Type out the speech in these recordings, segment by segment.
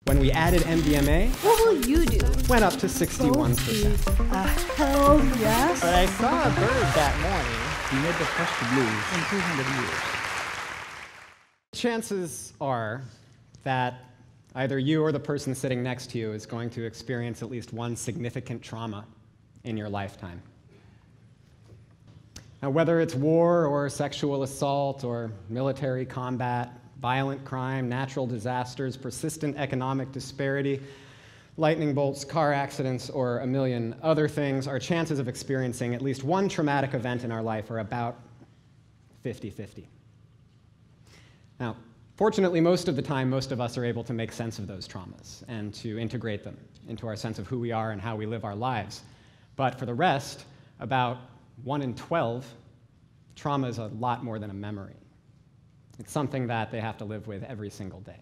When we added MDMA, What will you do? went up to 61%. Hell yes. But I saw a bird that morning. He made the first blues in 200 years. Chances are that either you or the person sitting next to you is going to experience at least one significant trauma in your lifetime. Now, whether it's war or sexual assault or military combat, violent crime, natural disasters, persistent economic disparity, lightning bolts, car accidents, or a million other things, our chances of experiencing at least one traumatic event in our life are about 50-50. Now, fortunately, most of the time, most of us are able to make sense of those traumas and to integrate them into our sense of who we are and how we live our lives. But for the rest, about 1 in 12, trauma is a lot more than a memory. It's something that they have to live with every single day.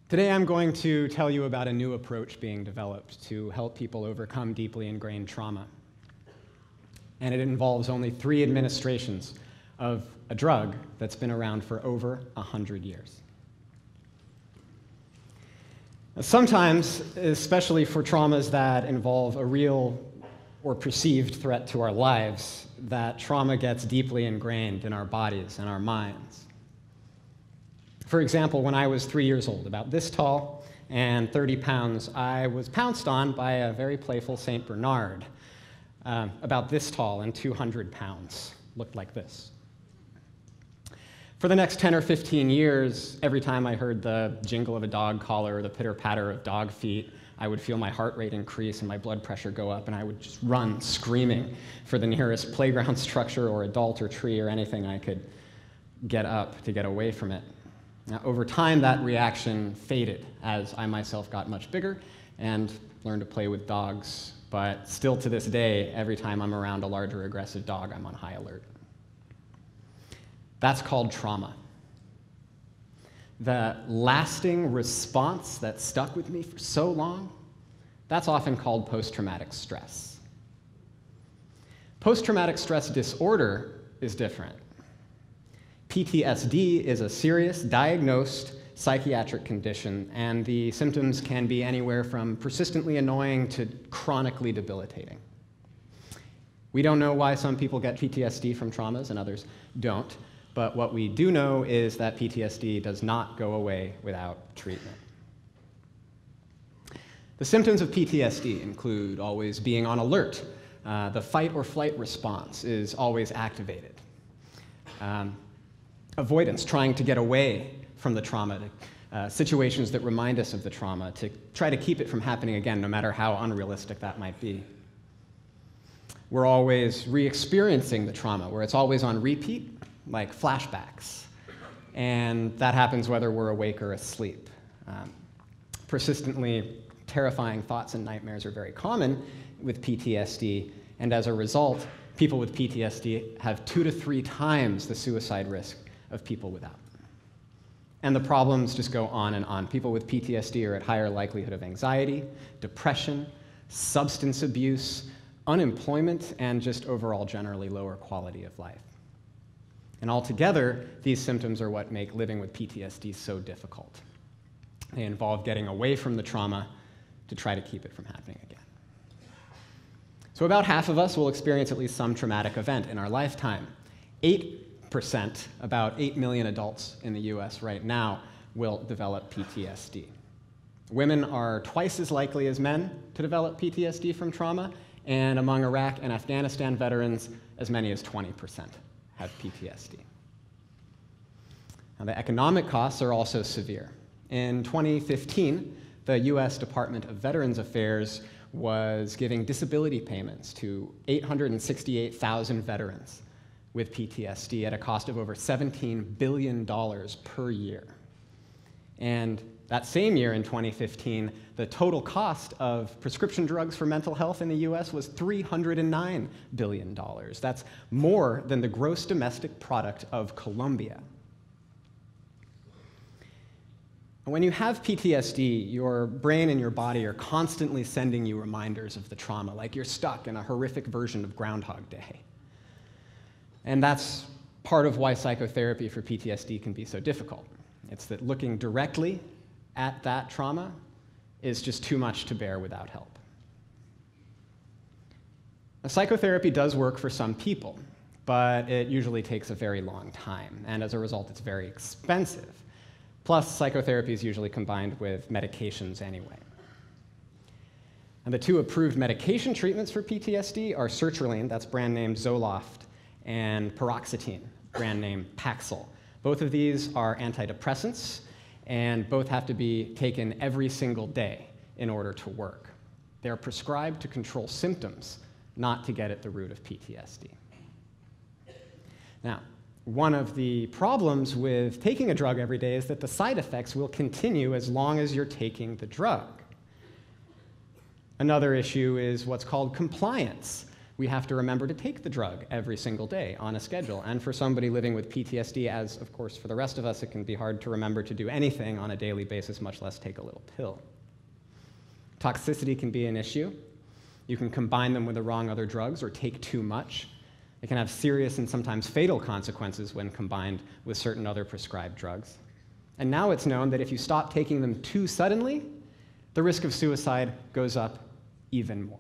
Today I'm going to tell you about a new approach being developed to help people overcome deeply ingrained trauma. And it involves only 3 administrations of a drug that's been around for over 100 years. Now, sometimes, especially for traumas that involve a real or perceived threat to our lives, that trauma gets deeply ingrained in our bodies and our minds. For example, when I was 3 years old, about this tall and 30 pounds, I was pounced on by a very playful Saint Bernard, about this tall and 200 pounds, looked like this. For the next 10 or 15 years, every time I heard the jingle of a dog collar or the pitter-patter of dog feet, I would feel my heart rate increase and my blood pressure go up, and I would just run screaming for the nearest playground structure or adult or tree or anything I could get up to get away from it. Now, over time, that reaction faded as I myself got much bigger and learned to play with dogs. But still to this day, every time I'm around a larger aggressive dog, I'm on high alert. That's called trauma. The lasting response that stuck with me for so long, that's often called post-traumatic stress. Post-traumatic stress disorder is different. PTSD is a serious, diagnosed psychiatric condition, and the symptoms can be anywhere from persistently annoying to chronically debilitating. We don't know why some people get PTSD from traumas and others don't. But what we do know is that PTSD does not go away without treatment. The symptoms of PTSD include always being on alert. The fight or flight response is always activated. Avoidance, trying to get away from the trauma, situations that remind us of the trauma, to try to keep it from happening again, no matter how unrealistic that might be. We're always re-experiencing the trauma, where it's always on repeat, like flashbacks, and that happens whether we're awake or asleep. Persistently terrifying thoughts and nightmares are very common with PTSD, and as a result, people with PTSD have 2 to 3 times the suicide risk of people without. And the problems just go on and on. People with PTSD are at higher likelihood of anxiety, depression, substance abuse, unemployment, and just overall generally lower quality of life. And altogether, these symptoms are what make living with PTSD so difficult. They involve getting away from the trauma to try to keep it from happening again. So about half of us will experience at least some traumatic event in our lifetime. 8%, about 8 million adults in the US right now, will develop PTSD. Women are twice as likely as men to develop PTSD from trauma, and among Iraq and Afghanistan veterans, as many as 20% have PTSD. Now, the economic costs are also severe. In 2015, the US Department of Veterans Affairs was giving disability payments to 868,000 veterans with PTSD at a cost of over $17 billion per year. And that same year, in 2015, the total cost of prescription drugs for mental health in the US was $309 billion. That's more than the gross domestic product of Colombia. When you have PTSD, your brain and your body are constantly sending you reminders of the trauma, like you're stuck in a horrific version of Groundhog Day. And that's part of why psychotherapy for PTSD can be so difficult. It's that looking directly at that trauma is just too much to bear without help. Now, psychotherapy does work for some people, but it usually takes a very long time, and as a result, it's very expensive. Plus, psychotherapy is usually combined with medications anyway. And the two approved medication treatments for PTSD are sertraline, that's brand name Zoloft, and paroxetine, brand name Paxil. Both of these are antidepressants, and both have to be taken every single day in order to work. They're prescribed to control symptoms, not to get at the root of PTSD. Now, one of the problems with taking a drug every day is that the side effects will continue as long as you're taking the drug. Another issue is what's called compliance. We have to remember to take the drug every single day on a schedule. And for somebody living with PTSD, as of course for the rest of us, it can be hard to remember to do anything on a daily basis, much less take a little pill. Toxicity can be an issue. You can combine them with the wrong other drugs or take too much. It can have serious and sometimes fatal consequences when combined with certain other prescribed drugs. And now it's known that if you stop taking them too suddenly, the risk of suicide goes up even more.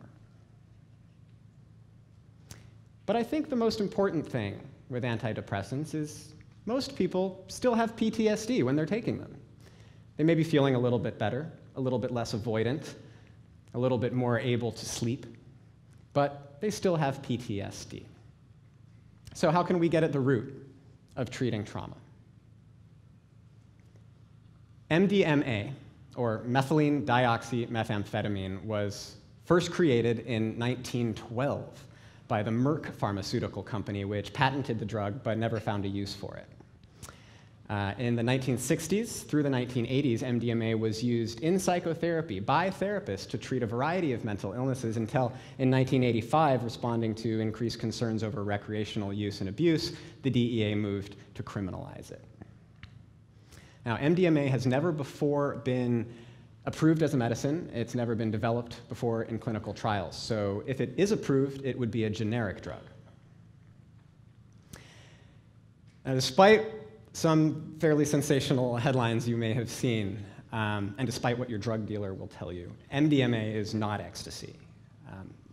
But I think the most important thing with antidepressants is most people still have PTSD when they're taking them. They may be feeling a little bit better, a little bit less avoidant, a little bit more able to sleep, but they still have PTSD. So how can we get at the root of treating trauma? MDMA, or methylene dioxymethamphetamine, was first created in 1912 by the Merck pharmaceutical company, which patented the drug but never found a use for it. In the 1960s through the 1980s, MDMA was used in psychotherapy by therapists to treat a variety of mental illnesses until in 1985, responding to increased concerns over recreational use and abuse, the DEA moved to criminalize it. Now, MDMA has never before been approved as a medicine. It's never been developed before in clinical trials. So if it is approved, it would be a generic drug. Now, despite some fairly sensational headlines you may have seen, and despite what your drug dealer will tell you, MDMA is not ecstasy.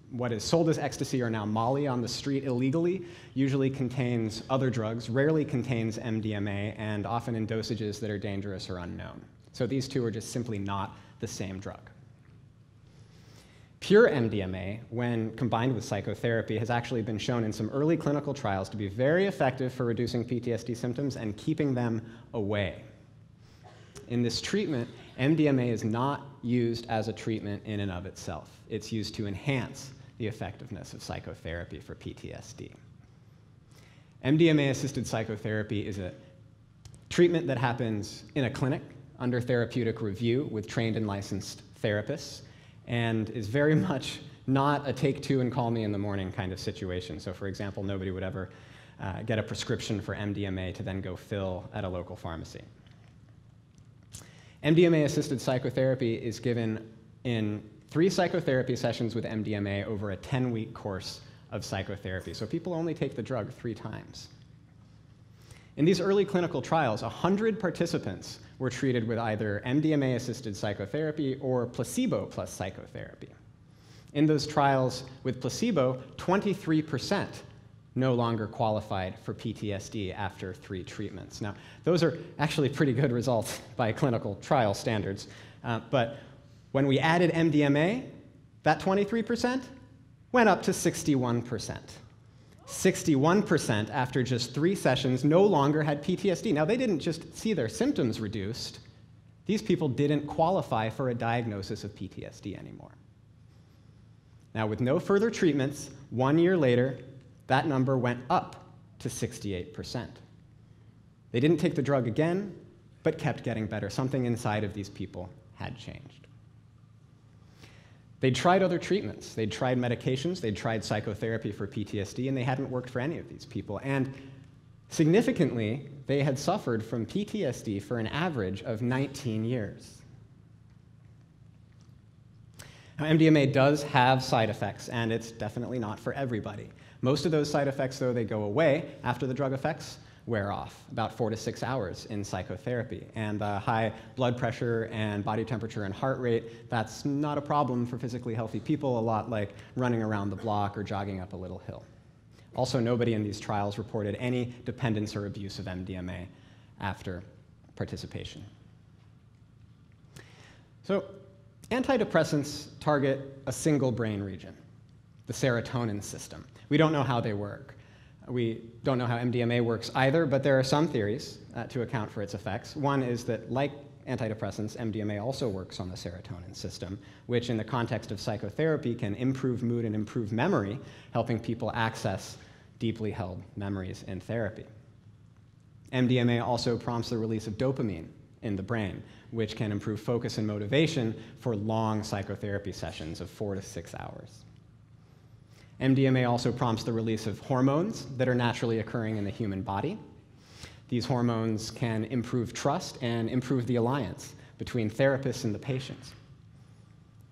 What is sold as ecstasy or now Molly on the street illegally usually contains other drugs, rarely contains MDMA, and often in dosages that are dangerous or unknown. So these two are just simply not the same drug. Pure MDMA, when combined with psychotherapy, has actually been shown in some early clinical trials to be very effective for reducing PTSD symptoms and keeping them away. In this treatment, MDMA is not used as a treatment in and of itself. It's used to enhance the effectiveness of psychotherapy for PTSD. MDMA-assisted psychotherapy is a treatment that happens in a clinic under therapeutic review with trained and licensed therapists, and is very much not a take two and call me in the morning kind of situation. So for example, nobody would ever get a prescription for MDMA to then go fill at a local pharmacy. MDMA-assisted psychotherapy is given in 3 psychotherapy sessions with MDMA over a 10-week course of psychotherapy. So people only take the drug 3 times. In these early clinical trials, 100 participants were treated with either MDMA-assisted psychotherapy or placebo plus psychotherapy. In those trials with placebo, 23% no longer qualified for PTSD after 3 treatments. Now, those are actually pretty good results by clinical trial standards, but when we added MDMA, that 23% went up to 61%. 61% after just 3 sessions no longer had PTSD. Now, they didn't just see their symptoms reduced. These people didn't qualify for a diagnosis of PTSD anymore. Now, with no further treatments, 1 year later, that number went up to 68%. They didn't take the drug again, but kept getting better. Something inside of these people had changed. They'd tried other treatments. They'd tried medications. They'd tried psychotherapy for PTSD, and they hadn't worked for any of these people. And significantly, they had suffered from PTSD for an average of 19 years. Now, MDMA does have side effects, and it's definitely not for everybody. Most of those side effects, though, they go away after the drug effects. wear off, about 4 to 6 hours in psychotherapy. And high blood pressure and body temperature and heart rate, that's not a problem for physically healthy people, a lot like running around the block or jogging up a little hill. Also, nobody in these trials reported any dependence or abuse of MDMA after participation. So, antidepressants target a single brain region, the serotonin system. We don't know how they work. We don't know how MDMA works either, but there are some theories to account for its effects. One is that, like antidepressants, MDMA also works on the serotonin system, which in the context of psychotherapy can improve mood and improve memory, helping people access deeply held memories in therapy. MDMA also prompts the release of dopamine in the brain, which can improve focus and motivation for long psychotherapy sessions of 4 to 6 hours. MDMA also prompts the release of hormones that are naturally occurring in the human body. These hormones can improve trust and improve the alliance between therapists and the patients.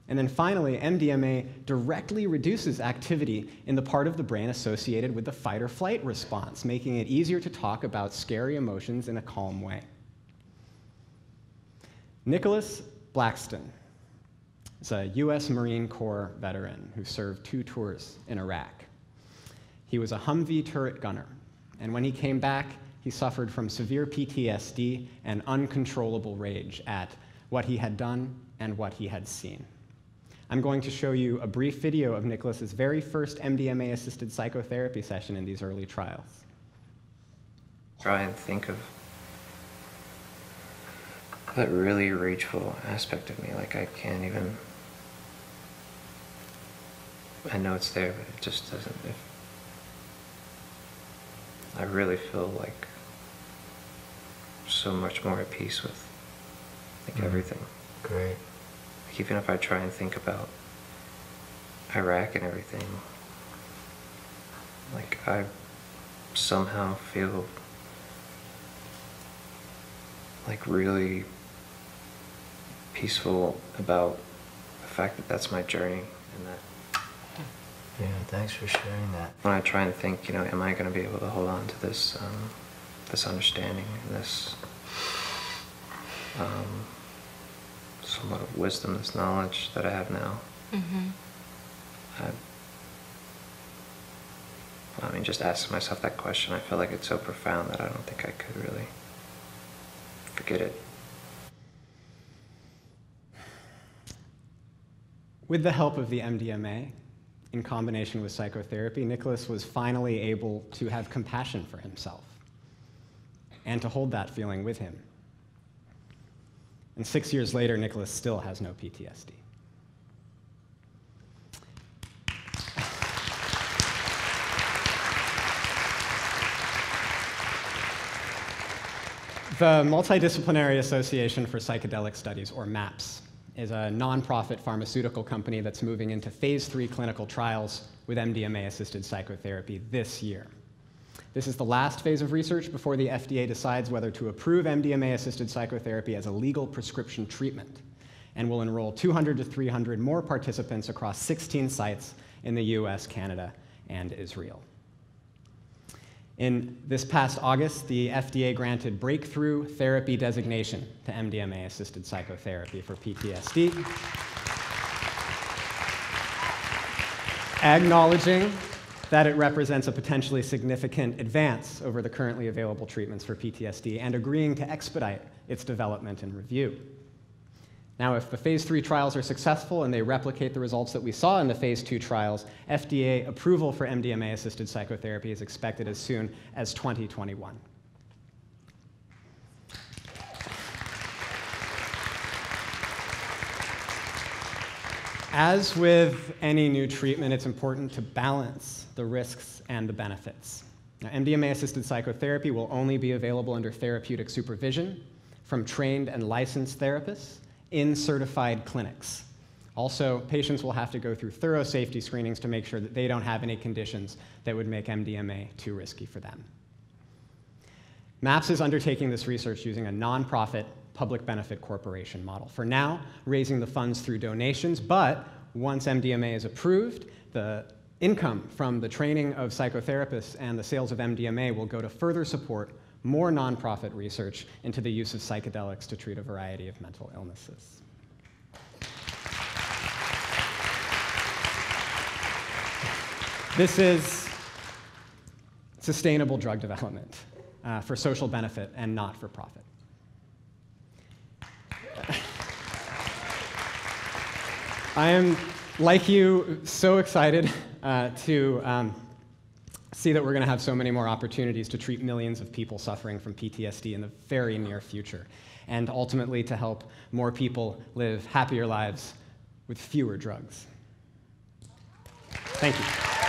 And then finally, MDMA directly reduces activity in the part of the brain associated with the fight or flight response, making it easier to talk about scary emotions in a calm way. Nicholas Blackston is a US Marine Corps veteran who served 2 tours in Iraq. He was a Humvee turret gunner, and when he came back, he suffered from severe PTSD and uncontrollable rage at what he had done and what he had seen. I'm going to show you a brief video of Nicholas's very first MDMA-assisted psychotherapy session in these early trials. Try and think of that really rageful aspect of me, like I can't even, I know it's there, but it just doesn't, I really feel like so much more at peace with like everything. Great. Like even if I try and think about Iraq and everything, like I somehow feel like really peaceful about the fact that that's my journey and that. Yeah, thanks for sharing that. When I try and think, you know, am I going to be able to hold on to this, this understanding and this somewhat of wisdom, this knowledge that I have now. I mean, just asking myself that question, I feel like it's so profound that I don't think I could really forget it. With the help of the MDMA, in combination with psychotherapy, Nicholas was finally able to have compassion for himself and to hold that feeling with him. And 6 years later, Nicholas still has no PTSD. The Multidisciplinary Association for Psychedelic Studies, or MAPS, is a nonprofit pharmaceutical company that's moving into phase 3 clinical trials with MDMA-assisted psychotherapy this year. This is the last phase of research before the FDA decides whether to approve MDMA-assisted psychotherapy as a legal prescription treatment, and will enroll 200 to 300 more participants across 16 sites in the US, Canada, and Israel. In this past August, the FDA granted breakthrough therapy designation to MDMA-assisted psychotherapy for PTSD, acknowledging that it represents a potentially significant advance over the currently available treatments for PTSD, and agreeing to expedite its development and review. Now, if the phase 3 trials are successful and they replicate the results that we saw in the phase 2 trials, FDA approval for MDMA-assisted psychotherapy is expected as soon as 2021. As with any new treatment, it's important to balance the risks and the benefits. Now, MDMA-assisted psychotherapy will only be available under therapeutic supervision from trained and licensed therapists in certified clinics. Also, patients will have to go through thorough safety screenings to make sure that they don't have any conditions that would make MDMA too risky for them. MAPS is undertaking this research using a nonprofit public benefit corporation model. For now, raising the funds through donations, but once MDMA is approved, the income from the training of psychotherapists and the sales of MDMA will go to further support more nonprofit research into the use of psychedelics to treat a variety of mental illnesses. This is sustainable drug development for social benefit and not for profit. I am, like you, so excited to see that we're going to have so many more opportunities to treat millions of people suffering from PTSD in the very near future, and ultimately to help more people live happier lives with fewer drugs. Thank you.